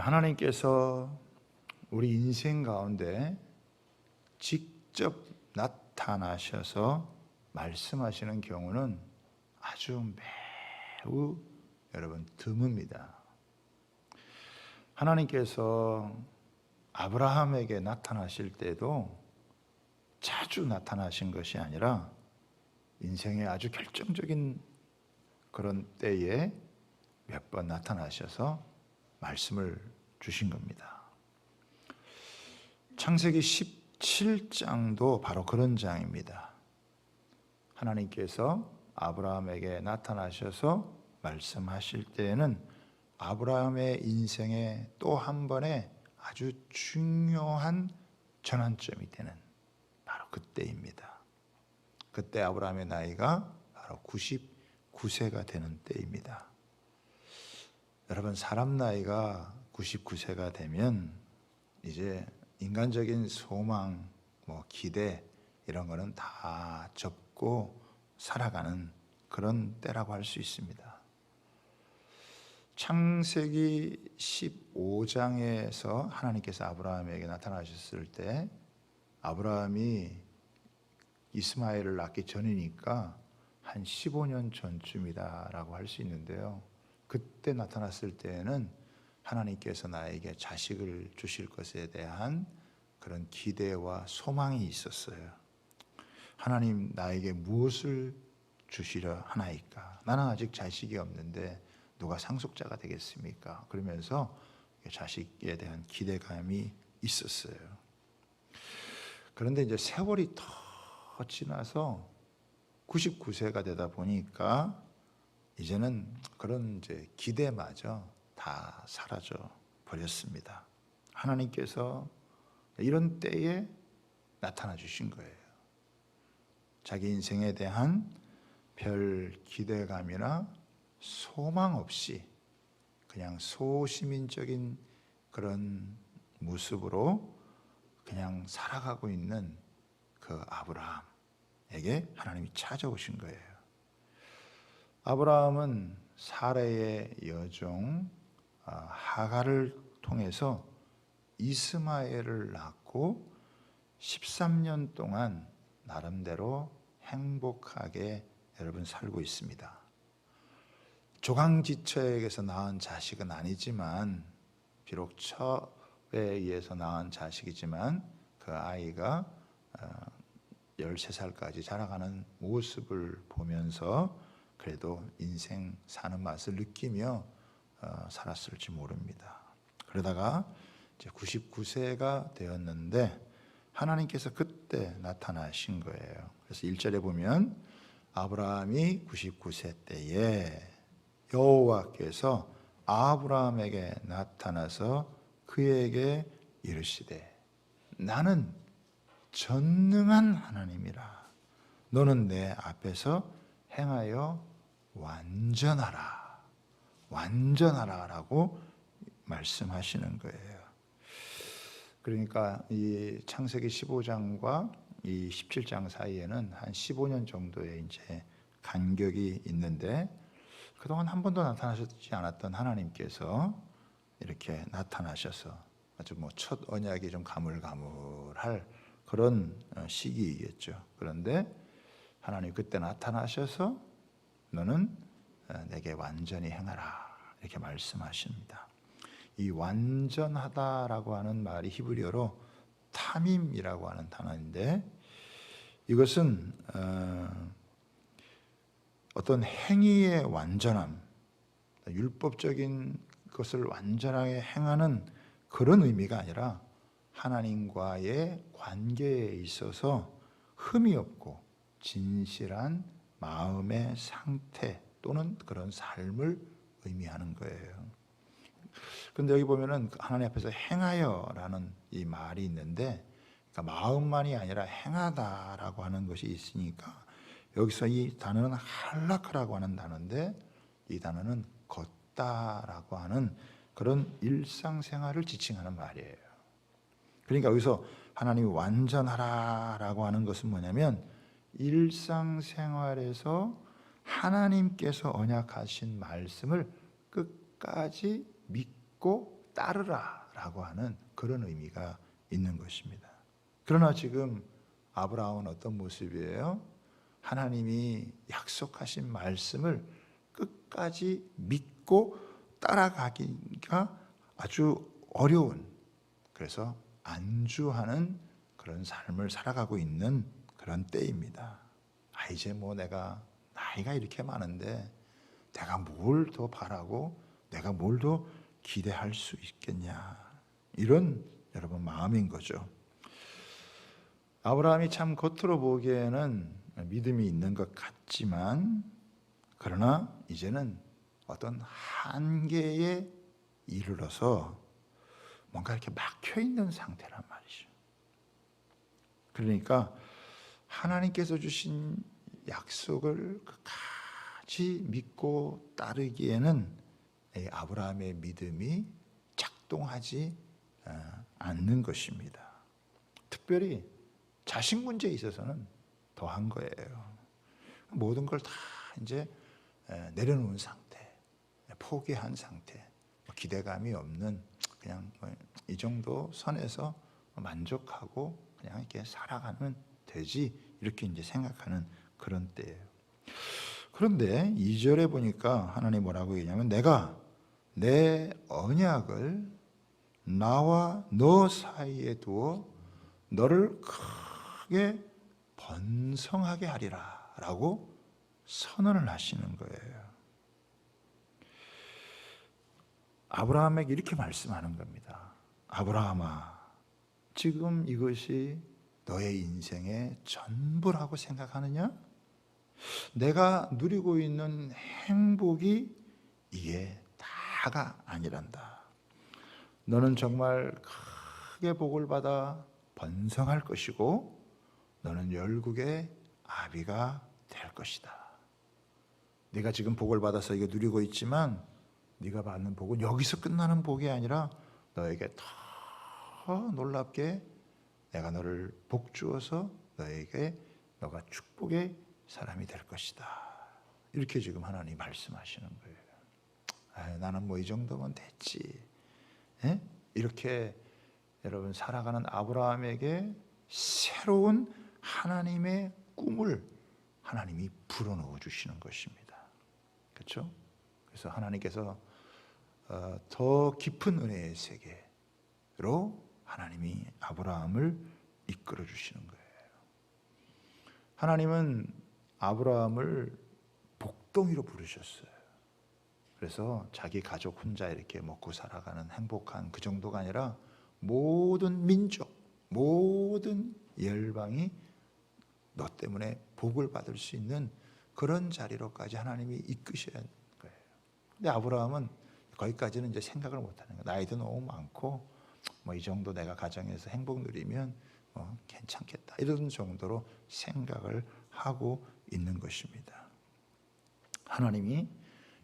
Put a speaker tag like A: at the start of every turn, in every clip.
A: 하나님께서 우리 인생 가운데 직접 나타나셔서 말씀하시는 경우는 아주 매우 여러분 드뭅니다. 하나님께서 아브라함에게 나타나실 때도 자주 나타나신 것이 아니라 인생의 아주 결정적인 그런 때에 몇 번 나타나셔서 말씀을 주신 겁니다. 창세기 17장도 바로 그런 장입니다. 하나님께서 아브라함에게 나타나셔서 말씀하실 때에는 아브라함의 인생에 또 한 번의 아주 중요한 전환점이 되는 바로 그때입니다. 그때 아브라함의 나이가 바로 99세가 되는 때입니다. 여러분, 사람 나이가 99세가 되면 이제 인간적인 소망, 기대 이런 거는 다 접고 살아가는 그런 때라고 할 수 있습니다. 창세기 15장에서 하나님께서 아브라함에게 나타나셨을 때 아브라함이 이스마엘을 낳기 전이니까 한 15년 전쯤이다라고 할 수 있는데요. 그때 나타났을 때에는 하나님께서 나에게 자식을 주실 것에 대한 그런 기대와 소망이 있었어요. 하나님, 나에게 무엇을 주시려 하나이까? 나는 아직 자식이 없는데 누가 상속자가 되겠습니까? 그러면서 자식에 대한 기대감이 있었어요. 그런데 이제 세월이 더 지나서 99세가 되다 보니까 이제는 그런 이제 기대마저 다 사라져 버렸습니다. 하나님께서 이런 때에 나타나 주신 거예요. 자기 인생에 대한 별 기대감이나 소망 없이 그냥 소시민적인 그런 모습으로 그냥 살아가고 있는 그 아브라함에게 하나님이 찾아오신 거예요. 아브라함은 사라의 여종 하갈을 통해서 이스마엘을 낳고 13년 동안 나름대로 행복하게 여러분 살고 있습니다. 조강지처에게서 낳은 자식은 아니지만 비록 처에 의해서 낳은 자식이지만 그 아이가 13살까지 자라가는 모습을 보면서 그래도 인생 사는 맛을 느끼며 살았을지 모릅니다. 그러다가 이제 99세가 되었는데 하나님께서 그때 나타나신 거예요. 그래서 1절에 보면 아브라함이 99세 때에 여호와께서 아브라함에게 나타나서 그에게 이르시되 나는 전능한 하나님이라. 너는 내 앞에서 행하여 완전하라 라고 말씀하시는 거예요. 그러니까 이 창세기 15장과 이 17장 사이에는 한 15년 정도의 이제 간격이 있는데 그동안 한 번도 나타나셨지 않았던 하나님께서 이렇게 나타나셔서 아주 첫 언약이 좀 가물가물할 그런 시기이겠죠. 그런데 하나님 그때 나타나셔서 너는 내게 완전히 행하라 이렇게 말씀하십니다. 이 완전하다라고 하는 말이 히브리어로 타밈이라고 하는 단어인데 이것은 어떤 행위의 완전함, 율법적인 것을 완전하게 행하는 그런 의미가 아니라 하나님과의 관계에 있어서 흠이 없고 진실한 마음의 상태 또는 그런 삶을 의미하는 거예요. 그런데 여기 보면은 하나님 앞에서 행하여라는 이 말이 있는데 그러니까 마음만이 아니라 행하다라고 하는 것이 있으니까 여기서 이 단어는 할라크라고 하는 단어인데 이 단어는 걷다라고 하는 그런 일상생활을 지칭하는 말이에요. 그러니까 여기서 하나님이 완전하라라고 하는 것은 뭐냐면 일상생활에서 하나님께서 언약하신 말씀을 끝까지 믿고 따르라라고 하는 그런 의미가 있는 것입니다. 그러나 지금 아브라함은 어떤 모습이에요? 하나님이 약속하신 말씀을 끝까지 믿고 따라가기가 아주 어려운, 그래서 안주하는 그런 삶을 살아가고 있는 그런 때입니다. 이제 뭐 내가 나이가 이렇게 많은데 내가 뭘 더 바라고 내가 뭘 더 기대할 수 있겠냐, 이런 여러분 마음인 거죠. 아브라함이 참 겉으로 보기에는 믿음이 있는 것 같지만, 그러나 이제는 어떤 한계에 이르러서 뭔가 이렇게 막혀 있는 상태란 말이죠. 그러니까 하나님께서 주신 약속을 끝까지 믿고 따르기에는 이 아브라함의 믿음이 작동하지 않는 것입니다. 특별히 자식 문제에 있어서는 더한 거예요. 모든 걸 다 이제 내려놓은 상태, 포기한 상태, 기대감이 없는, 그냥 이 정도 선에서 만족하고 그냥 이렇게 살아가면 되지, 이렇게 이제 생각하는 그런 때예요. 그런데 2절에 보니까 하나님 뭐라고 얘기하냐면, 내가 내 언약을 나와 너 사이에 두어 너를 크게 번성하게 하리라 라고 선언을 하시는 거예요. 아브라함에게 이렇게 말씀하는 겁니다. 아브라함아, 지금 이것이 너의 인생의 전부라고 생각하느냐? 내가 누리고 있는 행복이 이게 다가 아니란다. 너는 정말 크게 복을 받아 번성할 것이고 너는 열국의 아비가 될 것이다. 네가 지금 복을 받아서 이거 누리고 있지만 네가 받는 복은 여기서 끝나는 복이 아니라 너에게 더 놀랍게 내가 너를 복 주어서 너가 축복의 사람이 될 것이다. 이렇게 지금 하나님 말씀하시는 거예요. 나는 뭐 이 정도면 됐지. 이렇게 여러분 살아가는 아브라함에게 새로운 하나님의 꿈을 하나님이 불어넣어 주시는 것입니다. 그렇죠? 그래서 하나님께서 더 깊은 은혜의 세계로 하나님이 아브라함을 이끌어 주시는 거예요. 하나님은 아브라함을 복덩이로 부르셨어요. 그래서 자기 가족 혼자 이렇게 먹고 살아가는 행복한 그 정도가 아니라 모든 민족, 모든 열방이 너 때문에 복을 받을 수 있는 그런 자리로까지 하나님이 이끄셔야 하는 거예요. 근데 아브라함은 거기까지는 이제 생각을 못하는 거예요. 나이도 너무 많고 뭐 이 정도 내가 가정에서 행복 누리면 괜찮겠다, 이런 정도로 생각을 하고 있는 것입니다. 하나님이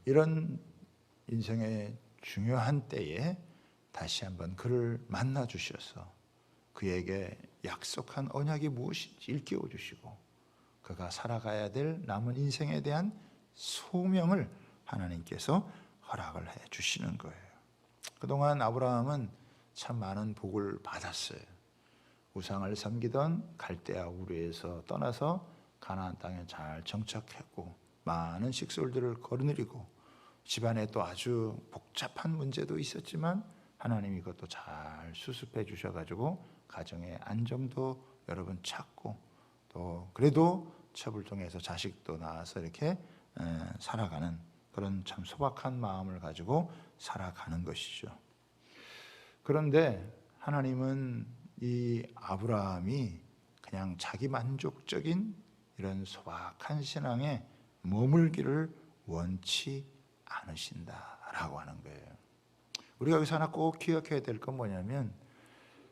A: 이런 인생의 중요한 때에 다시 한번 그를 만나 주셔서 그에게 약속한 언약이 무엇인지 일깨워 주시고 그가 살아가야 될 남은 인생에 대한 소명을 하나님께서 허락을 해 주시는 거예요. 그동안 아브라함은 참 많은 복을 받았어요. 우상을 섬기던 갈대아 우르에서 떠나서 가나안 땅에 잘 정착했고 많은 식솔들을 거느리고 집안에 또 아주 복잡한 문제도 있었지만 하나님이 그것도 잘 수습해 주셔가지고 가정의 안정도 여러분 찾고 또 그래도 첩을 통해서 자식도 낳아서 이렇게 살아가는 그런 참 소박한 마음을 가지고 살아가는 것이죠. 그런데 하나님은 이 아브라함이 그냥 자기 만족적인 이런 소박한 신앙에 머물기를 원치 않으신다라고 하는 거예요. 우리가 여기서 하나 꼭 기억해야 될 건 뭐냐면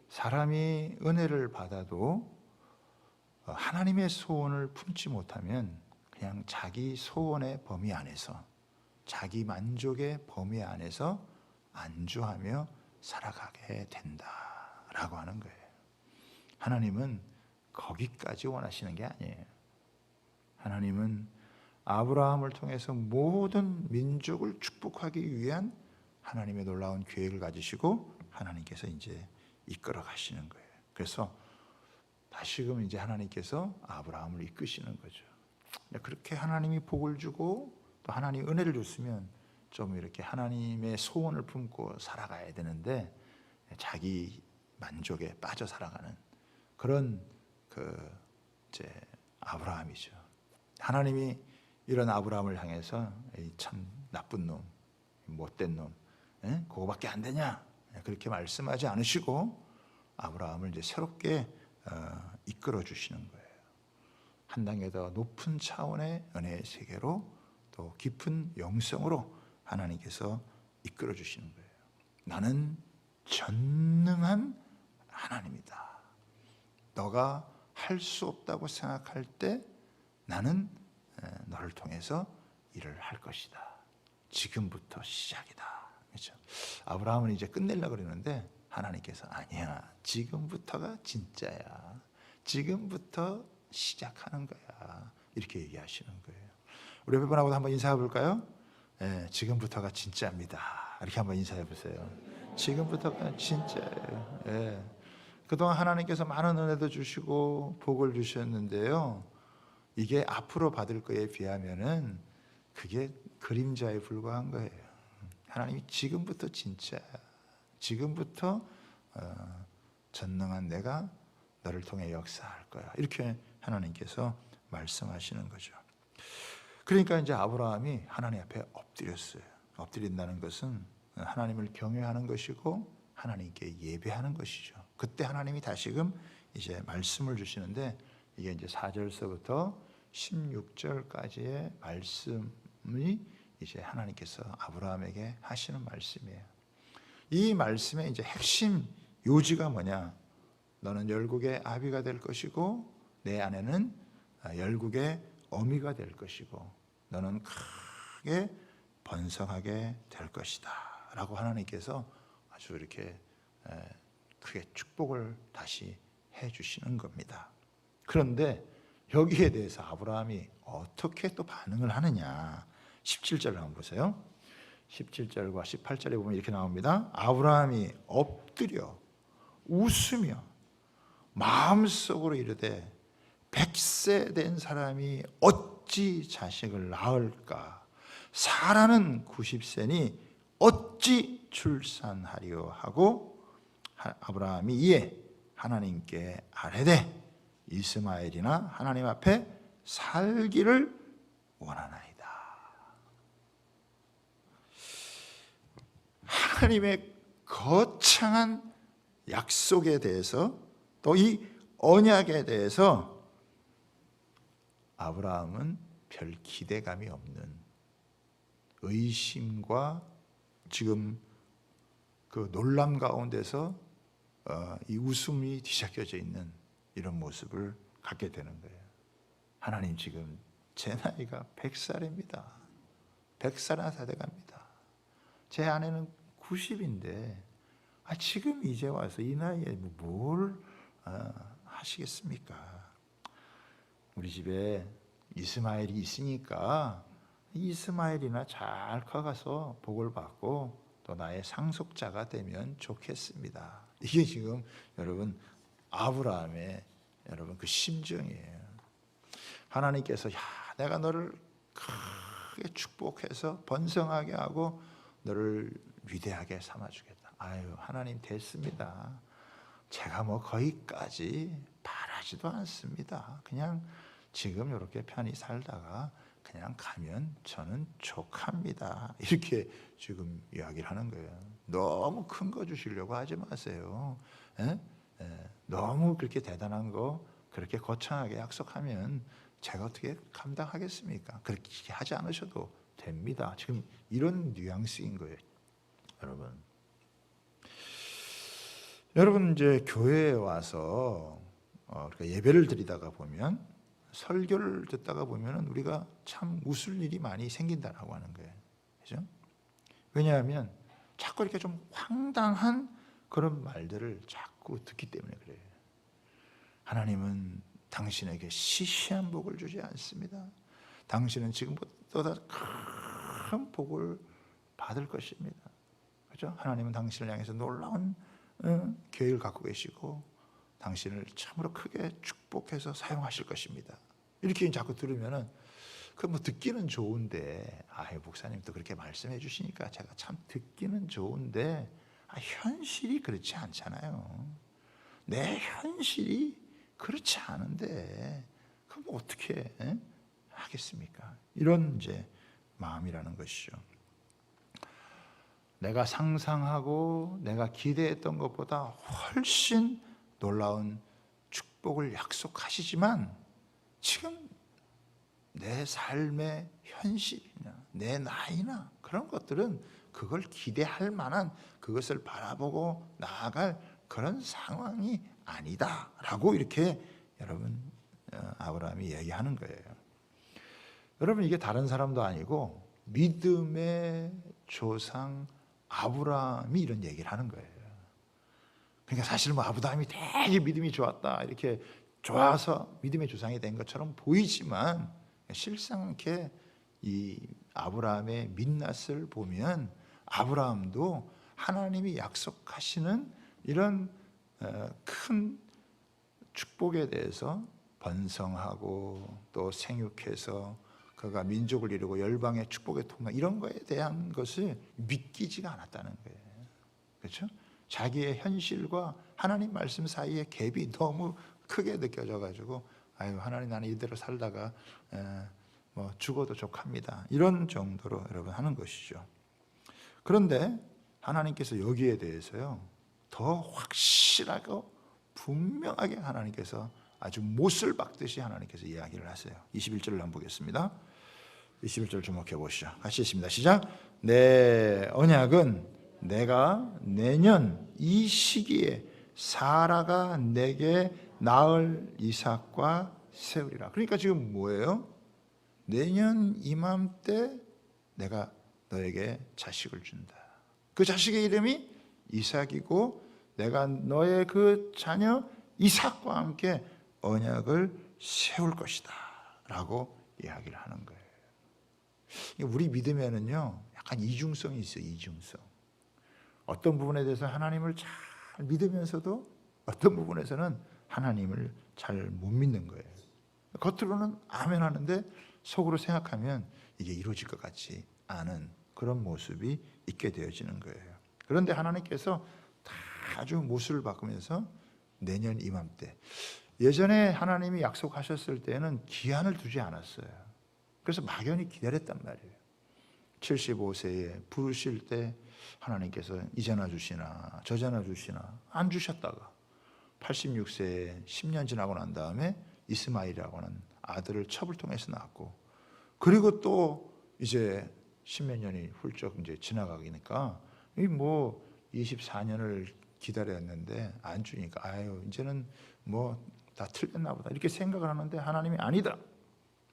A: 사람이 은혜를 받아도 하나님의 소원을 품지 못하면 그냥 자기 소원의 범위 안에서 자기 만족의 범위 안에서 안주하며 살아가게 된다라고 하는 거예요. 하나님은 거기까지 원하시는 게 아니에요. 하나님은 아브라함을 통해서 모든 민족을 축복하기 위한 하나님의 놀라운 계획을 가지시고 하나님께서 이제 이끌어 가시는 거예요. 그래서 다시금 이제 하나님께서 아브라함을 이끄시는 거죠. 그렇게 하나님이 복을 주고 또 하나님이 은혜를 줬으면 좀 이렇게 하나님의 소원을 품고 살아가야 되는데 자기 만족에 빠져 살아가는 그런 이제 아브라함이죠. 하나님이 이런 아브라함을 향해서 참 나쁜 놈, 못된 놈, 그거밖에 안 되냐 그렇게 말씀하지 않으시고 아브라함을 이제 새롭게 이끌어 주시는 거예요. 한 단계 더 높은 차원의 은혜의 세계로 또 깊은 영성으로 하나님께서 이끌어 주시는 거예요. 나는 전능한 하나님이다. 너가 할 수 없다고 생각할 때 나는 너를 통해서 일을 할 것이다. 지금부터 시작이다. 그렇죠? 아브라함은 이제 끝내려고 그러는데 하나님께서 아니야. 지금부터가 진짜야. 지금부터 시작하는 거야. 이렇게 얘기하시는 거예요. 우리 옆에 분하고도 한번 인사해 볼까요? 지금부터가 진짜입니다. 이렇게 한번 인사해 보세요. 지금부터가 진짜예요. 그동안 하나님께서 많은 은혜도 주시고 복을 주셨는데요. 이게 앞으로 받을 거에 비하면은 그게 그림자에 불과한 거예요. 하나님이 지금부터 진짜야. 지금부터 전능한 내가 너를 통해 역사할 거야. 이렇게 하나님께서 말씀하시는 거죠. 그러니까 이제 아브라함이 하나님 앞에 엎드렸어요. 엎드린다는 것은 하나님을 경외하는 것이고 하나님께 예배하는 것이죠. 그때 하나님이 다시금 이제 말씀을 주시는데 이게 이제 4절서부터 16절까지의 말씀이 이제 하나님께서 아브라함에게 하시는 말씀이에요. 이 말씀의 이제 핵심 요지가 뭐냐? 너는 열국의 아비가 될 것이고 내 아내는 열국의 어미가 될 것이고 너는 크게 번성하게 될 것이다 라고 하나님께서 아주 이렇게 크게 축복을 다시 해 주시는 겁니다. 그런데 여기에 대해서 아브라함이 어떻게 또 반응을 하느냐? 17절을 한번 보세요. 17절과 18절에 보면 이렇게 나옵니다. 아브라함이 엎드려 웃으며 마음속으로 이르되 100세 된 사람이 어찌 자식을 낳을까? 사라는 90세니 어찌 출산하리요? 하고 아브라함이 이에 하나님께 아뢰되 이스마엘이나 하나님 앞에 살기를 원하나이다. 하나님의 거창한 약속에 대해서 또 이 언약에 대해서 아브라함은 별 기대감이 없는 의심과 지금 그 놀람 가운데서 이 웃음이 뒤섞여져 있는 이런 모습을 갖게 되는 거예요. 하나님 지금 제 나이가 100살입니다. 100살 다 돼갑니다. 제 아내는 90인데 지금 이제 와서 이 나이에 뭘 하시겠습니까? 우리 집에 이스마엘이 있으니까 이스마엘이나 잘 커가서 복을 받고 또 나의 상속자가 되면 좋겠습니다. 이게 지금 여러분 아브라함의 여러분 그 심정이에요. 하나님께서 내가 너를 크게 축복해서 번성하게 하고 너를 위대하게 삼아주겠다. 하나님 됐습니다. 제가 거기까지 바라지도 않습니다. 그냥 지금 이렇게 편히 살다가 그냥 가면 저는 족합니다. 이렇게 지금 이야기를 하는 거예요. 너무 큰 거 주시려고 하지 마세요. 너무 그렇게 대단한 거 그렇게 거창하게 약속하면 제가 어떻게 감당하겠습니까? 그렇게 하지 않으셔도 됩니다. 지금 이런 뉘앙스인 거예요. 여러분 이제 교회에 와서 우리가 예배를 드리다가 보면 설교를 듣다가 보면 우리가 참 웃을 일이 많이 생긴다라고 하는 거예요. 그죠? 왜냐하면 자꾸 이렇게 좀 황당한 그런 말들을 자꾸 듣기 때문에 그래요. 하나님은 당신에게 시시한 복을 주지 않습니다. 당신은 지금보다 큰 복을 받을 것입니다. 그죠? 하나님은 당신을 향해서 놀라운 계획을 갖고 계시고 당신을 참으로 크게 축복해서 사용하실 것입니다. 이렇게 자꾸 들으면은 그 뭐 듣기는 좋은데, 목사님도 그렇게 말씀해 주시니까 제가 참 듣기는 좋은데 현실이 그렇지 않잖아요. 내 현실이 그렇지 않은데 그럼 어떻게 하겠습니까? 이런 이제 마음이라는 것이죠. 내가 상상하고 내가 기대했던 것보다 훨씬 놀라운 축복을 약속하시지만 지금 내 삶의 현실이나 내 나이나 그런 것들은 그걸 기대할 만한, 그것을 바라보고 나아갈 그런 상황이 아니다라고 이렇게 여러분 아브라함이 얘기하는 거예요. 여러분, 이게 다른 사람도 아니고 믿음의 조상 아브라함이 이런 얘기를 하는 거예요. 그러니까 사실 뭐 아브라함이 되게 믿음이 좋았다, 이렇게 좋아서 믿음의 조상이 된 것처럼 보이지만 실상 이렇게 이 아브라함의 민낯을 보면 아브라함도 하나님이 약속하시는 이런 큰 축복에 대해서 번성하고 또 생육해서 그가 민족을 이루고 열방의 축복의 통로, 이런 거에 대한 것을 믿기지가 않았다는 거예요. 그렇죠? 자기의 현실과 하나님 말씀 사이의 갭이 너무 크게 느껴져 가지고 하나님, 나는 이대로 살다가 뭐 죽어도 족합니다, 이런 정도로 여러분 하는 것이죠. 그런데 하나님께서 여기에 대해서요 더 확실하고 분명하게 하나님께서 아주 못을 박듯이 하나님께서 이야기를 하세요. 21절을 한번 보겠습니다. 21절 주목해 보시죠. 같이 읽습니다. 시작. 내 언약은 내가 내년 이 시기에 사라가 내게 낳을 이삭과 세우리라. 그러니까 지금 뭐예요? 내년 이맘때 내가 너에게 자식을 준다. 그 자식의 이름이 이삭이고 내가 너의 그 자녀 이삭과 함께 언약을 세울 것이다 라고 이야기를 하는 거예요. 우리 믿음에는요 약간 이중성이 있어요. 이중성. 어떤 부분에 대해서 하나님을 잘 믿으면서도 어떤 부분에서는 하나님을 잘 못 믿는 거예요. 겉으로는 아멘 하는데 속으로 생각하면 이게 이루어질 것 같지 않은 그런 모습이 있게 되어지는 거예요. 그런데 하나님께서 다 아주 모습을 바꾸면서 내년 이맘때, 예전에 하나님이 약속하셨을 때는 기한을 두지 않았어요. 그래서 막연히 기다렸단 말이에요. 75세에 부르실 때 하나님께서 이제나 주시나 저제나 주시나 안 주셨다가 86세에 10년 지나고 난 다음에 이스마엘이라고 하는 아들을 첩을 통해서 낳았고, 그리고 또 이제 십몇 년이 훌쩍 이제 지나가니까 이 뭐 24년을 기다렸는데 안 주니까 이제는 뭐 다 틀렸나 보다 이렇게 생각을 하는데 하나님이 아니다.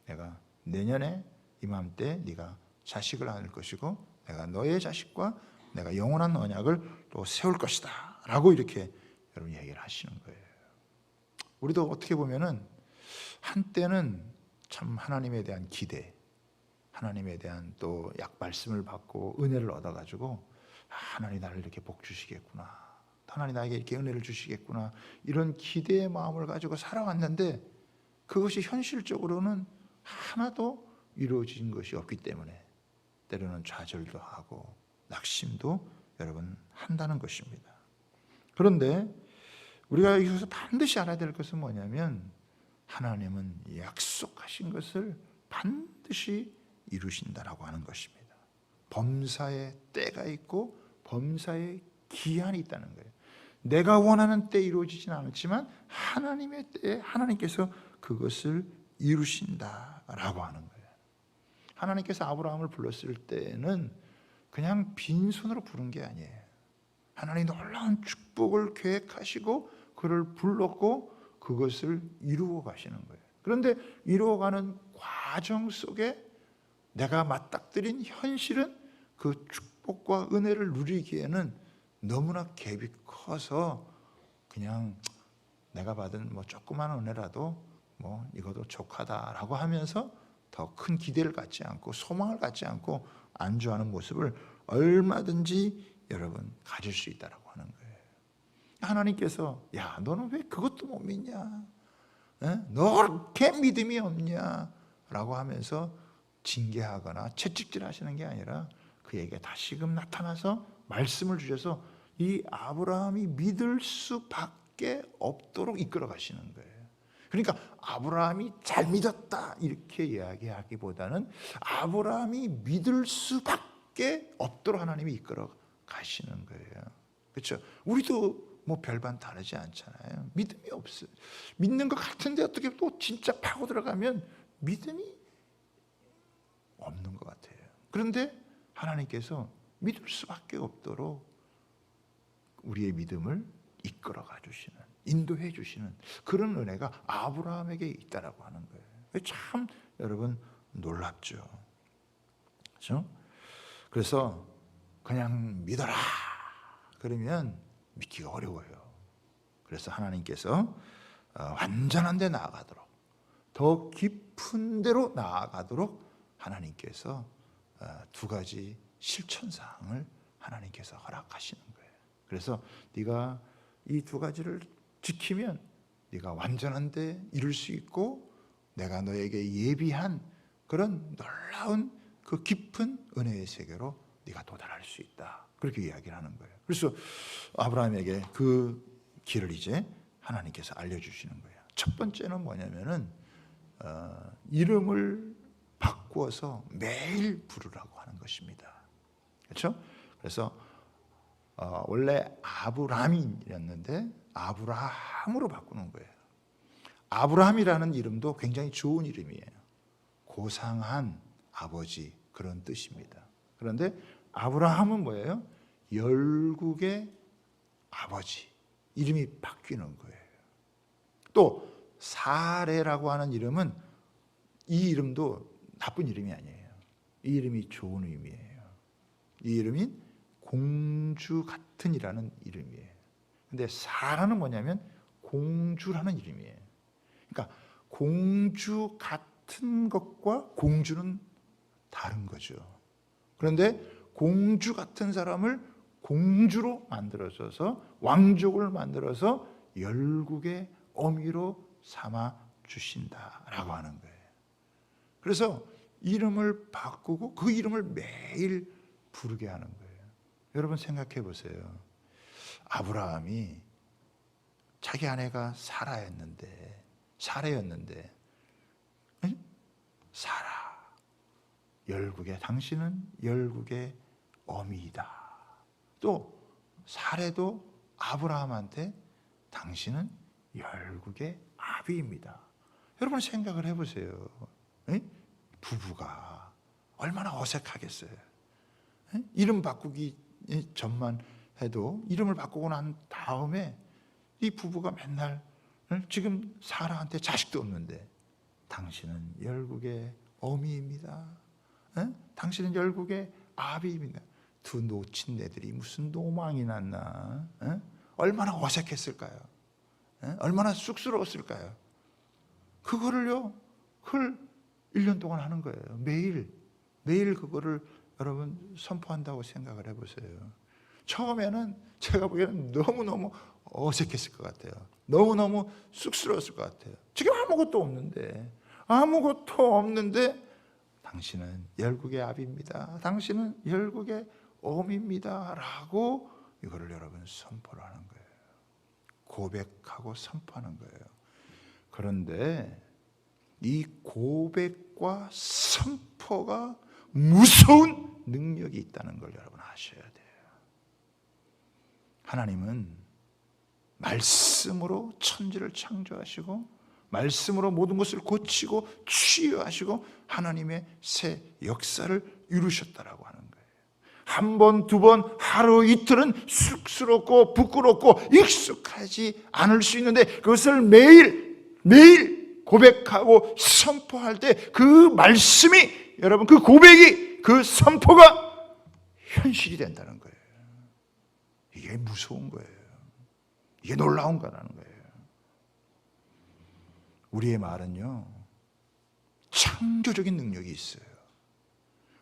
A: 내가 내년에 이맘때 네가 자식을 낳을 것이고 내가 너의 자식과 내가 영원한 언약을 또 세울 것이다 라고 이렇게 여러분 얘기를 하시는 거예요. 우리도 어떻게 보면은 한때는 참 하나님에 대한 기대, 하나님에 대한 또 말씀을 받고 은혜를 얻어가지고 하나님 나를 이렇게 복 주시겠구나, 하나님 나에게 이렇게 은혜를 주시겠구나, 이런 기대의 마음을 가지고 살아왔는데 그것이 현실적으로는 하나도 이루어진 것이 없기 때문에 때로는 좌절도 하고 낙심도 여러분 한다는 것입니다. 그런데 우리가 여기서 반드시 알아야 될 것은 뭐냐면 하나님은 약속하신 것을 반드시 이루신다라고 하는 것입니다. 범사에 때가 있고 범사에 기한이 있다는 거예요. 내가 원하는 때에 이루어지진 않았지만 하나님의 때에 하나님께서 그것을 이루신다라고 하는 거예요. 하나님께서 아브라함을 불렀을 때는 그냥 빈손으로 부른 게 아니에요. 하나님 놀라운 축복을 계획하시고 그를 불렀고 그것을 이루어 가시는 거예요. 그런데 이루어가는 과정 속에 내가 맞닥뜨린 현실은 그 축복과 은혜를 누리기에는 너무나 갭이 커서 그냥 내가 받은 뭐 조그마한 은혜라도 뭐 이것도 족하다라고 하면서 더 큰 기대를 갖지 않고 소망을 갖지 않고 안주하는 모습을 얼마든지 여러분 가질 수 있다라고 하는 거예요. 하나님께서 야 너는 왜 그것도 못 믿냐? 너 그렇게 믿음이 없냐? 라고 하면서 징계하거나 채찍질 하시는 게 아니라 그에게 다시금 나타나서 말씀을 주셔서 이 아브라함이 믿을 수밖에 없도록 이끌어 가시는 거예요. 그러니까 아브라함이 잘 믿었다 이렇게 이야기하기보다는 아브라함이 믿을 수밖에 없도록 하나님이 이끌어 가시는 거예요. 그렇죠? 우리도 뭐 별반 다르지 않잖아요. 믿음이 없어요. 믿는 것 같은데 어떻게 또 진짜 파고 들어가면 믿음이 없는 것 같아요. 그런데 하나님께서 믿을 수밖에 없도록 우리의 믿음을 이끌어가 주시는, 인도해 주시는 그런 은혜가 아브라함에게 있다라고 하는 거예요. 참 여러분 놀랍죠. 그렇죠? 그래서 그냥 믿어라 그러면 믿기가 어려워요. 그래서 하나님께서 완전한 데 나아가도록, 더 깊은 데로 나아가도록 하나님께서 두 가지 실천사항을 하나님께서 허락하시는 거예요. 그래서 네가 이 두 가지를 지키면 네가 완전한 데 이룰 수 있고 내가 너에게 예비한 그런 놀라운 그 깊은 은혜의 세계로 네가 도달할 수 있다. 그렇게 이야기를 하는 거예요. 그래서 아브라함에게 그 길을 이제 하나님께서 알려주시는 거예요. 첫 번째는 뭐냐면은 이름을 바꾸어서 매일 부르라고 하는 것입니다. 그렇죠? 그래서 원래 아브라함이었는데 아브라함으로 바꾸는 거예요. 아브라함이라는 이름도 굉장히 좋은 이름이에요. 고상한 아버지 그런 뜻입니다. 그런데 아브라함은 뭐예요? 열국의 아버지 이름이 바뀌는 거예요. 또 사레라고 하는 이름은 이 이름도 나쁜 이름이 아니에요. 이 이름이 좋은 의미예요. 이 이름이 공주 같은 이라는 이름이에요. 근데 사라는 뭐냐면 공주라는 이름이에요. 그러니까 공주 같은 것과 공주는 다른 거죠. 그런데 공주 같은 사람을 공주로 만들어서 왕족을 만들어서 열국의 어미로 삼아 주신다라고 하는 거예요. 그래서 이름을 바꾸고 그 이름을 매일 부르게 하는 거예요. 여러분 생각해 보세요. 아브라함이 자기 아내가 사라였는데 사라 열국의 당신은 열국의 어미이다. 또 사레도 아브라함한테 당신은 열국의 아비입니다. 여러분 생각을 해보세요. 부부가 얼마나 어색하겠어요. 이름 바꾸기 전만 해도 이름을 바꾸고 난 다음에 이 부부가 맨날 지금 사라한테 자식도 없는데 당신은 열국의 어미입니다. 당신은 열국의 아비입니다. 두 놓친 애들이 무슨 노망이 났나? 얼마나 어색했을까요? 얼마나 쑥스러웠을까요? 그거를요, 그걸 1년 동안 하는 거예요. 매일 그거를 여러분 선포한다고 생각을 해보세요. 처음에는 제가 보기에는 너무너무 어색했을 것 같아요. 너무너무 쑥스러웠을 것 같아요. 지금 아무것도 없는데 당신은 열국의 아비입니다. 당신은 열국의 어미입니다. 라고 이거를 여러분 선포를 하는 거예요. 고백하고 선포하는 거예요. 그런데 이 고백과 선포가 무서운 능력이 있다는 걸 여러분 아셔야 돼요. 하나님은 말씀으로 천지를 창조하시고 말씀으로 모든 것을 고치고 치유하시고 하나님의 새 역사를 이루셨다라고 하는 거예요. 한 번, 두 번, 하루 이틀은 쑥스럽고 부끄럽고 익숙하지 않을 수 있는데 그것을 매일 고백하고 선포할 때 그 말씀이 여러분 그 고백이 그 선포가 현실이 된다는 거예요. 이게 무서운 거예요. 이게 놀라운 거라는 거예요. 우리의 말은요 창조적인 능력이 있어요.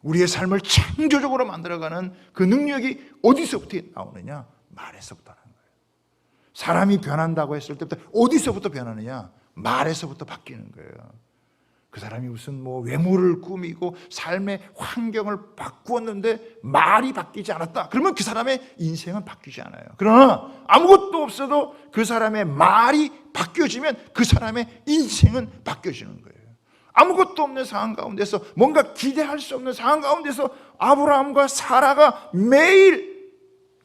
A: 우리의 삶을 창조적으로 만들어가는 그 능력이 어디서부터 나오느냐? 말에서부터 나는 거예요. 사람이 변한다고 했을 때부터 어디서부터 변하느냐? 말에서부터 바뀌는 거예요. 그 사람이 무슨 외모를 꾸미고 삶의 환경을 바꾸었는데 말이 바뀌지 않았다. 그러면 그 사람의 인생은 바뀌지 않아요. 그러나 아무것도 없어도 그 사람의 말이 바뀌어지면 그 사람의 인생은 바뀌어지는 거예요. 아무것도 없는 상황 가운데서, 뭔가 기대할 수 없는 상황 가운데서 아브라함과 사라가 매일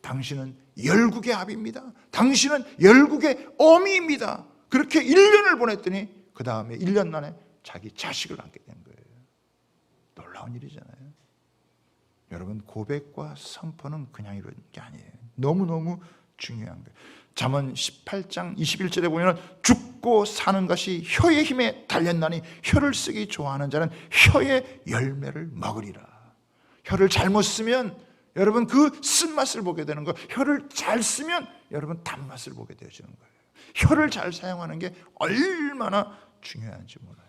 A: 당신은 열국의 아비입니다, 당신은 열국의 어미입니다, 그렇게 1년을 보냈더니 그 다음에 1년 만에 자기 자식을 낳게 된 거예요. 놀라운 일이잖아요. 여러분, 고백과 선포는 그냥 이런 게 아니에요. 너무너무 중요한 거예요. 잠언 18장 21절에 보면 죽고 사는 것이 혀의 힘에 달렸나니 혀를 쓰기 좋아하는 자는 혀의 열매를 먹으리라. 혀를 잘못 쓰면 여러분 그 쓴맛을 보게 되는 거예요. 혀를 잘 쓰면 여러분 단맛을 보게 되어지는 거예요. 혀를 잘 사용하는 게 얼마나 중요한지 몰라요.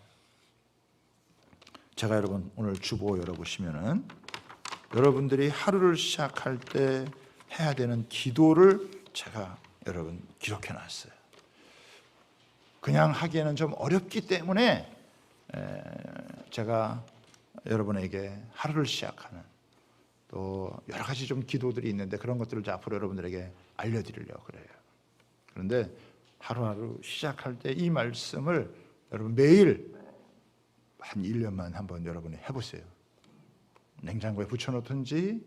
A: 제가 여러분 오늘 주보 열어보시면은 여러분들이 하루를 시작할 때 해야 되는 기도를 제가 여러분 기록해 놨어요. 그냥 하기에는 좀 어렵기 때문에 제가 여러분에게 하루를 시작하는 또 여러 가지 좀 기도들이 있는데 그런 것들을 앞으로 여러분들에게 알려드리려고 그래요. 그런데 하루하루 시작할 때 이 말씀을 여러분 매일 한 1년만 한번 여러분이 해보세요. 냉장고에 붙여놓든지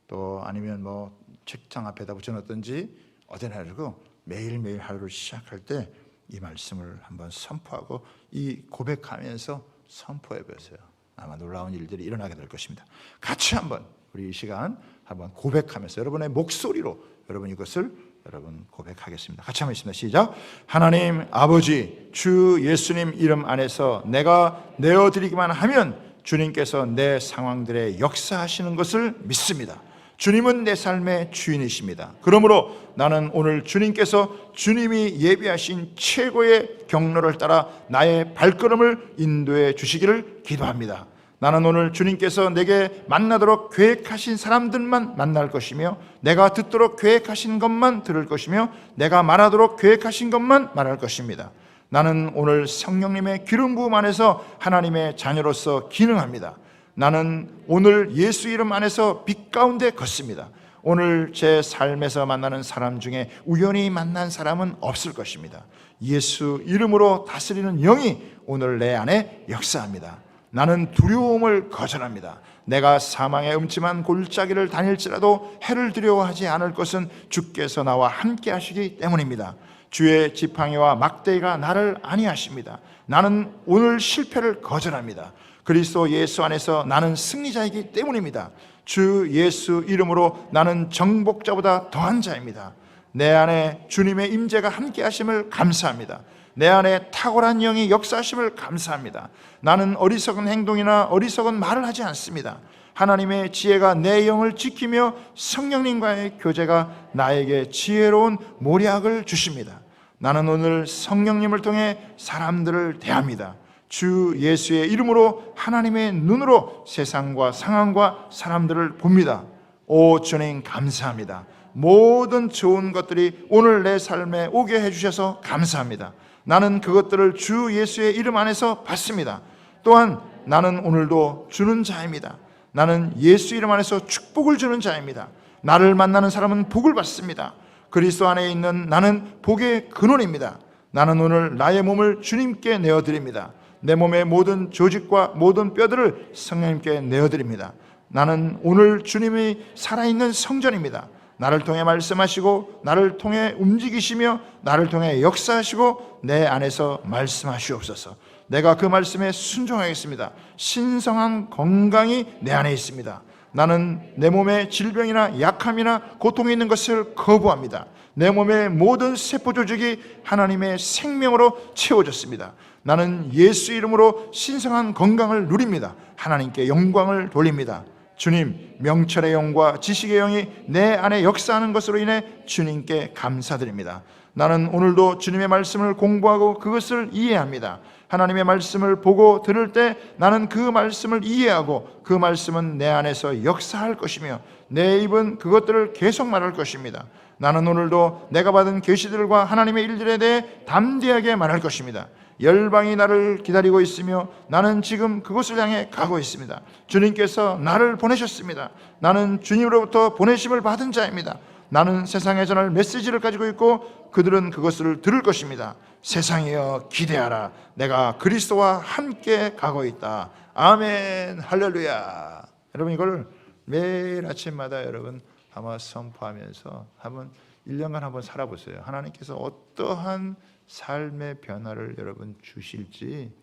A: 또 아니면 책장 앞에다 붙여놓든지 어디나 하고 매일매일 하루를 시작할 때 이 말씀을 한번 선포하고 이 고백하면서 선포해 보세요. 아마 놀라운 일들이 일어나게 될 것입니다. 같이 한번 우리 이 시간 한번 고백하면서 여러분의 목소리로 여러분 이것을 여러분 고백하겠습니다. 같이 한번 있습니다. 시작. 하나님 아버지, 주 예수님 이름 안에서 내가 내어드리기만 하면 주님께서 내 상황들에 역사하시는 것을 믿습니다. 주님은 내 삶의 주인이십니다. 그러므로 나는 오늘 주님께서 주님이 예비하신 최고의 경로를 따라 나의 발걸음을 인도해 주시기를 기도합니다. 나는 오늘 주님께서 내게 만나도록 계획하신 사람들만 만날 것이며 내가 듣도록 계획하신 것만 들을 것이며 내가 말하도록 계획하신 것만 말할 것입니다. 나는 오늘 성령님의 기름 부음 안에서 하나님의 자녀로서 기능합니다. 나는 오늘 예수 이름 안에서 빛 가운데 걷습니다. 오늘 제 삶에서 만나는 사람 중에 우연히 만난 사람은 없을 것입니다. 예수 이름으로 다스리는 영이 오늘 내 안에 역사합니다. 나는 두려움을 거절합니다. 내가 사망의 음침한 골짜기를 다닐지라도 해를 두려워하지 않을 것은 주께서 나와 함께 하시기 때문입니다. 주의 지팡이와 막대기가 나를 안위하십니다. 나는 오늘 실패를 거절합니다. 그리스도 예수 안에서 나는 승리자이기 때문입니다. 주 예수 이름으로 나는 정복자보다 더한 자입니다. 내 안에 주님의 임재가 함께 하심을 감사합니다. 내 안에 탁월한 영이 역사하심을 감사합니다. 나는 어리석은 행동이나 어리석은 말을 하지 않습니다. 하나님의 지혜가 내 영을 지키며 성령님과의 교제가 나에게 지혜로운 모략을 주십니다. 나는 오늘 성령님을 통해 사람들을 대합니다. 주 예수의 이름으로 하나님의 눈으로 세상과 상황과 사람들을 봅니다. 오 주님 감사합니다. 모든 좋은 것들이 오늘 내 삶에 오게 해주셔서 감사합니다. 나는 그것들을 주 예수의 이름 안에서 받습니다. 또한 나는 오늘도 주는 자입니다. 나는 예수 이름 안에서 축복을 주는 자입니다. 나를 만나는 사람은 복을 받습니다. 그리스도 안에 있는 나는 복의 근원입니다. 나는 오늘 나의 몸을 주님께 내어드립니다. 내 몸의 모든 조직과 모든 뼈들을 성령님께 내어드립니다. 나는 오늘 주님이 살아있는 성전입니다. 나를 통해 말씀하시고 나를 통해 움직이시며 나를 통해 역사하시고 내 안에서 말씀하시옵소서. 내가 그 말씀에 순종하겠습니다. 신성한 건강이 내 안에 있습니다. 나는 내 몸에 질병이나 약함이나 고통이 있는 것을 거부합니다. 내 몸의 모든 세포 조직이 하나님의 생명으로 채워졌습니다. 나는 예수 이름으로 신성한 건강을 누립니다. 하나님께 영광을 돌립니다. 주님, 명철의 영과 지식의 영이 내 안에 역사하는 것으로 인해 주님께 감사드립니다. 나는 오늘도 주님의 말씀을 공부하고 그것을 이해합니다. 하나님의 말씀을 보고 들을 때 나는 그 말씀을 이해하고 그 말씀은 내 안에서 역사할 것이며 내 입은 그것들을 계속 말할 것입니다. 나는 오늘도 내가 받은 계시들과 하나님의 일들에 대해 담대하게 말할 것입니다. 열방이 나를 기다리고 있으며 나는 지금 그곳을 향해 가고 있습니다. 주님께서 나를 보내셨습니다. 나는 주님으로부터 보내심을 받은 자입니다. 나는 세상에 전할 메시지를 가지고 있고 그들은 그것을 들을 것입니다. 세상이여 기대하라. 내가 그리스도와 함께 가고 있다. 아멘. 할렐루야. 여러분 이걸 매일 아침마다 여러분 아마 선포하면서 한번 1년간 한번 살아보세요. 하나님께서 어떠한 삶의 변화를 여러분 주실지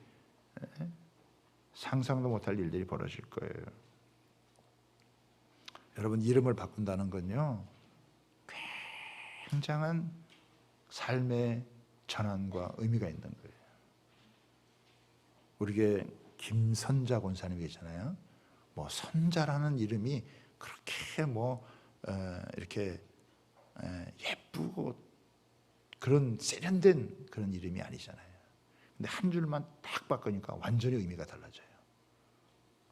A: 상상도 못할 일들이 벌어질 거예요. 여러분 이름을 바꾼다는 건요 굉장한 삶의 전환과 의미가 있는 거예요. 우리에게 김선자 권사님 계시잖아요. 뭐 선자라는 이름이 그렇게 이렇게 예쁘고 그런 세련된 그런 이름이 아니잖아요. 근데 한 줄만 딱 바꾸니까 완전히 의미가 달라져요.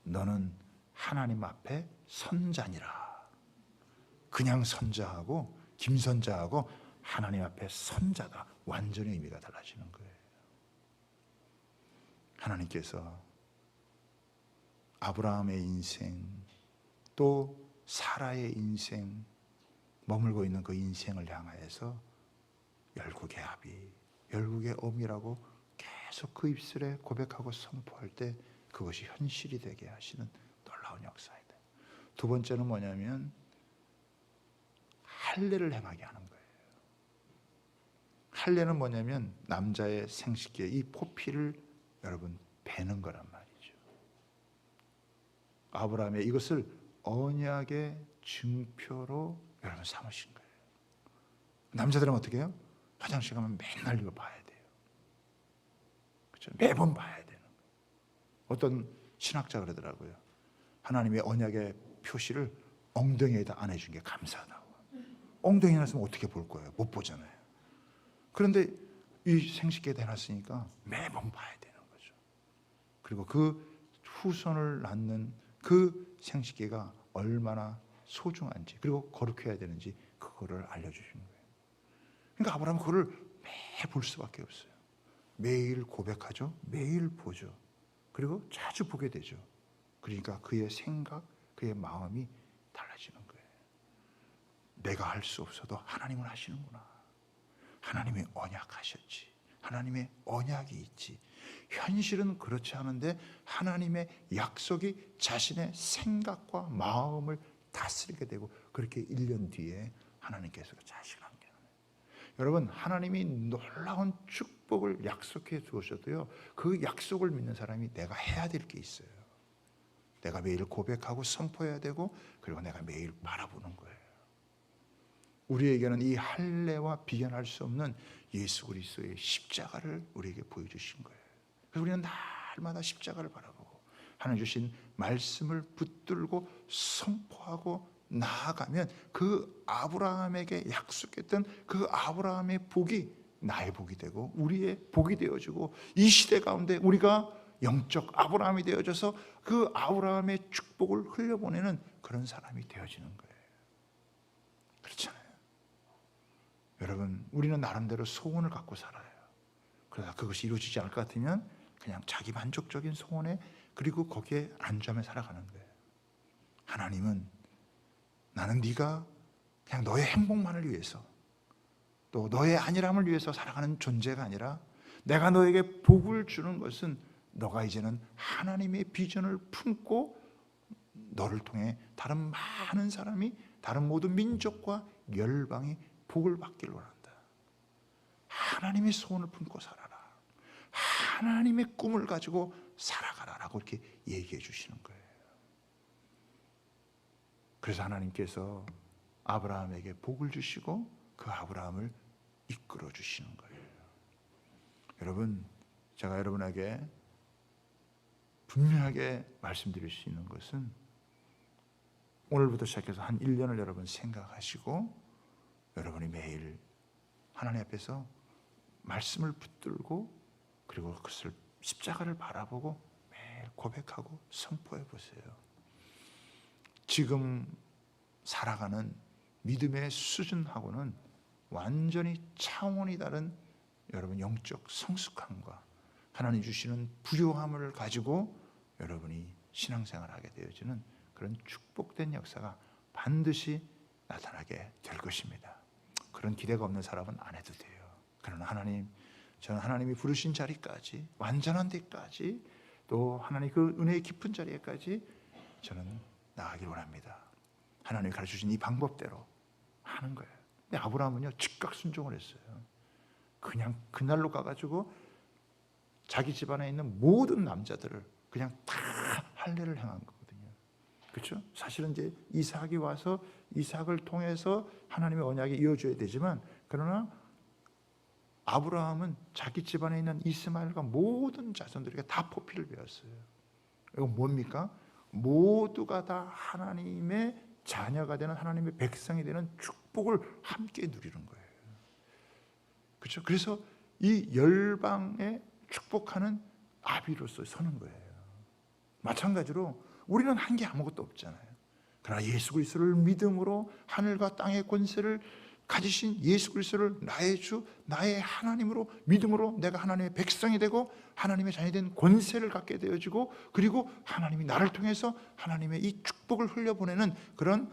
A: 너는 하나님 앞에 선자니라. 그냥 선자하고 김선자하고 하나님 앞에 선자다. 완전히 의미가 달라지는 거예요. 하나님께서 아브라함의 인생 또 사라의 인생 머물고 있는 그 인생을 향하여서 열국의 아비, 열국의 어미라고 계속 그 입술에 고백하고 선포할 때 그것이 현실이 되게 하시는 놀라운 역사이다. 두 번째는 뭐냐면 할례를 행하게 하는 거예요. 할례는 뭐냐면 남자의 생식기에 이 포피를 여러분 베는 거란 말이죠. 아브라함의 이것을 언약의 증표로 여러분 삼으신 거예요. 남자들은 어떻게 해요? 화장실 가면 맨날 이거 봐야 돼요. 그렇죠? 매번 봐야 되는 거예요. 어떤 신학자 그러더라고요. 하나님의 언약의 표시를 엉덩이에다 안 해준 게 감사하다고. 엉덩이에 놨으면 어떻게 볼 거예요? 못 보잖아요. 그런데 이 생식기에 대놨으니까 매번 봐야 되는 거죠. 그리고 그 후손을 낳는 그 생식기가 얼마나 소중한지 그리고 거룩해야 되는지 그거를 알려주신 거예요. 그러니까 아브라함은 그거를 매일 볼 수밖에 없어요. 매일 고백하죠. 매일 보죠. 그리고 자주 보게 되죠. 그러니까 그의 생각, 그의 마음이 달라지는 거예요. 내가 할 수 없어도 하나님은 하시는구나. 하나님이 언약하셨지. 하나님의 언약이 있지. 현실은 그렇지 않은데 하나님의 약속이 자신의 생각과 마음을 다스리게 되고 그렇게 1년 뒤에 하나님께서 자식을 함께 하는 거예요. 여러분 하나님이 놀라운 축복을 약속해 주셨도요 그 약속을 믿는 사람이 내가 해야 될 게 있어요. 내가 매일 고백하고 선포해야 되고 그리고 내가 매일 바라보는 거예요. 우리에게는 이 할례와 비견할 수 없는 예수 그리스도의 십자가를 우리에게 보여주신 거예요. 그래서 우리는 날마다 십자가를 바라보고 하나님 주신 말씀을 붙들고 선포하고 나아가면 그 아브라함에게 약속했던 그 아브라함의 복이 나의 복이 되고 우리의 복이 되어지고 이 시대 가운데 우리가 영적 아브라함이 되어져서 그 아브라함의 축복을 흘려보내는 그런 사람이 되어지는 거예요. 그렇잖아요. 여러분 우리는 나름대로 소원을 갖고 살아요. 그러다 그것이 이루어지지 않을 것 같으면 그냥 자기 만족적인 소원에 그리고 거기에 안주하며 살아가는 거예요. 하나님은 나는 네가 그냥 너의 행복만을 위해서 또 너의 안일함을 위해서 살아가는 존재가 아니라 내가 너에게 복을 주는 것은 너가 이제는 하나님의 비전을 품고 너를 통해 다른 많은 사람이 다른 모든 민족과 열방이 복을 받기를 원한다. 하나님의 소원을 품고 살아라. 하나님의 꿈을 가지고 살아가라라고 이렇게 얘기해 주시는 거예요. 그래서 하나님께서 아브라함에게 복을 주시고 그 아브라함을 이끌어 주시는 거예요. 여러분, 제가 여러분에게 분명하게 말씀드릴 수 있는 것은 오늘부터 시작해서 한 1년을 여러분 생각하시고 여러분이 매일 하나님 앞에서 말씀을 붙들고 그리고 그것을 십자가를 바라보고 매일 고백하고 선포해 보세요. 지금 살아가는 믿음의 수준하고는 완전히 차원이 다른 여러분 영적 성숙함과 하나님 주시는 부요함을 가지고 여러분이 신앙생활을 하게 되어지는 그런 축복된 역사가 반드시 나타나게 될 것입니다. 그런 기대가 없는 사람은 안 해도 돼요. 그러나 하나님, 저는 하나님이 부르신 자리까지, 완전한 데까지, 또 하나님 그 은혜의 깊은 자리에까지 저는 나가길 원합니다. 하나님이 가르쳐주신 이 방법대로 하는 거예요. 근데 아브라함은요 즉각 순종을 했어요. 그냥 그날로 가가지고 자기 집안에 있는 모든 남자들을 그냥 다 할례를 행한 거거든요. 그렇죠? 사실은 이제 이삭이 와서 이삭을 통해서 하나님의 언약이 이어져야 되지만, 그러나 아브라함은 자기 집안에 있는 이스마엘과 모든 자손들에게 다 포피를 베었어요. 이건 뭡니까? 모두가 다 하나님의 자녀가 되는, 하나님의 백성이 되는 축복을 함께 누리는 거예요. 그렇죠? 그래서 이 열방에 축복하는 아비로서 서는 거예요. 마찬가지로 우리는 한 게 아무것도 없잖아요. 그러나 예수 그리스도를 믿음으로 하늘과 땅의 권세를 가지신 예수 그리스도를 나의 주, 나의 하나님으로 믿음으로 내가 하나님의 백성이 되고 하나님의 자녀이 된 권세를 갖게 되어지고, 그리고 하나님이 나를 통해서 하나님의 이 축복을 흘려보내는 그런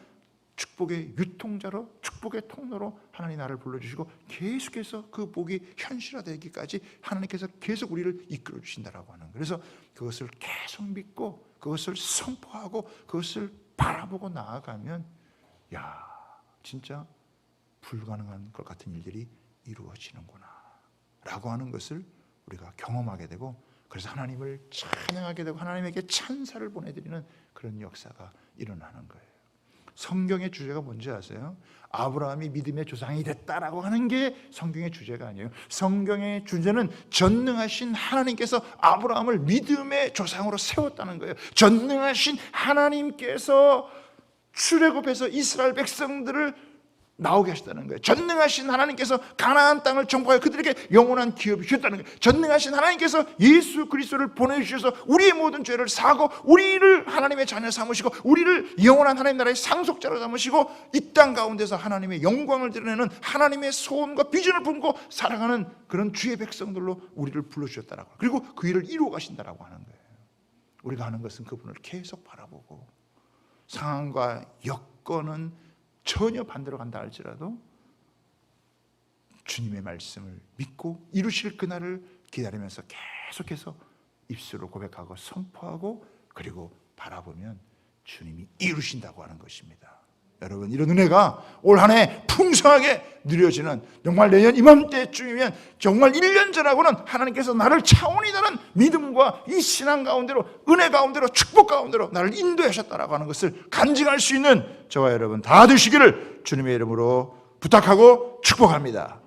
A: 축복의 유통자로, 축복의 통로로 하나님 나를 불러주시고 계속해서 그 복이 현실화되기까지 하나님께서 계속 우리를 이끌어 주신다라고 하는 거예요. 그래서 그것을 계속 믿고 그것을 선포하고 그것을 바라보고 나아가면, 야, 진짜 불가능한 것 같은 일들이 이루어지는구나 라고 하는 것을 우리가 경험하게 되고, 그래서 하나님을 찬양하게 되고 하나님에게 찬사를 보내드리는 그런 역사가 일어나는 거예요. 성경의 주제가 뭔지 아세요? 아브라함이 믿음의 조상이 됐다라고 하는 게 성경의 주제가 아니에요. 성경의 주제는 전능하신 하나님께서 아브라함을 믿음의 조상으로 세웠다는 거예요. 전능하신 하나님께서 출애굽해서 이스라엘 백성들을 나오게 하셨다는 거예요. 전능하신 하나님께서 가나안 땅을 정복하여 그들에게 영원한 기업이 주셨다는 거예요. 전능하신 하나님께서 예수 그리스도를 보내주셔서 우리의 모든 죄를 사고 우리를 하나님의 자녀 삼으시고 우리를 영원한 하나님 나라의 상속자로 삼으시고 이 땅 가운데서 하나님의 영광을 드러내는 하나님의 소원과 비전을 품고 살아가는 그런 주의 백성들로 우리를 불러주셨다라고, 그리고 그 일을 이루어 가신다라고 하는 거예요. 우리가 하는 것은 그분을 계속 바라보고 상황과 여건은 전혀 반대로 간다 할지라도 주님의 말씀을 믿고 이루실 그날을 기다리면서 계속해서 입술로 고백하고 선포하고 그리고 바라보면 주님이 이루신다고 하는 것입니다. 여러분, 이런 은혜가 올 한 해 풍성하게 누려지는, 정말 내년 이맘때쯤이면 정말 1년 전하고는 하나님께서 나를 차원이 다른 믿음과 이 신앙 가운데로, 은혜 가운데로, 축복 가운데로 나를 인도하셨다라고 하는 것을 간증할 수 있는 저와 여러분 다 되시기를 주님의 이름으로 부탁하고 축복합니다.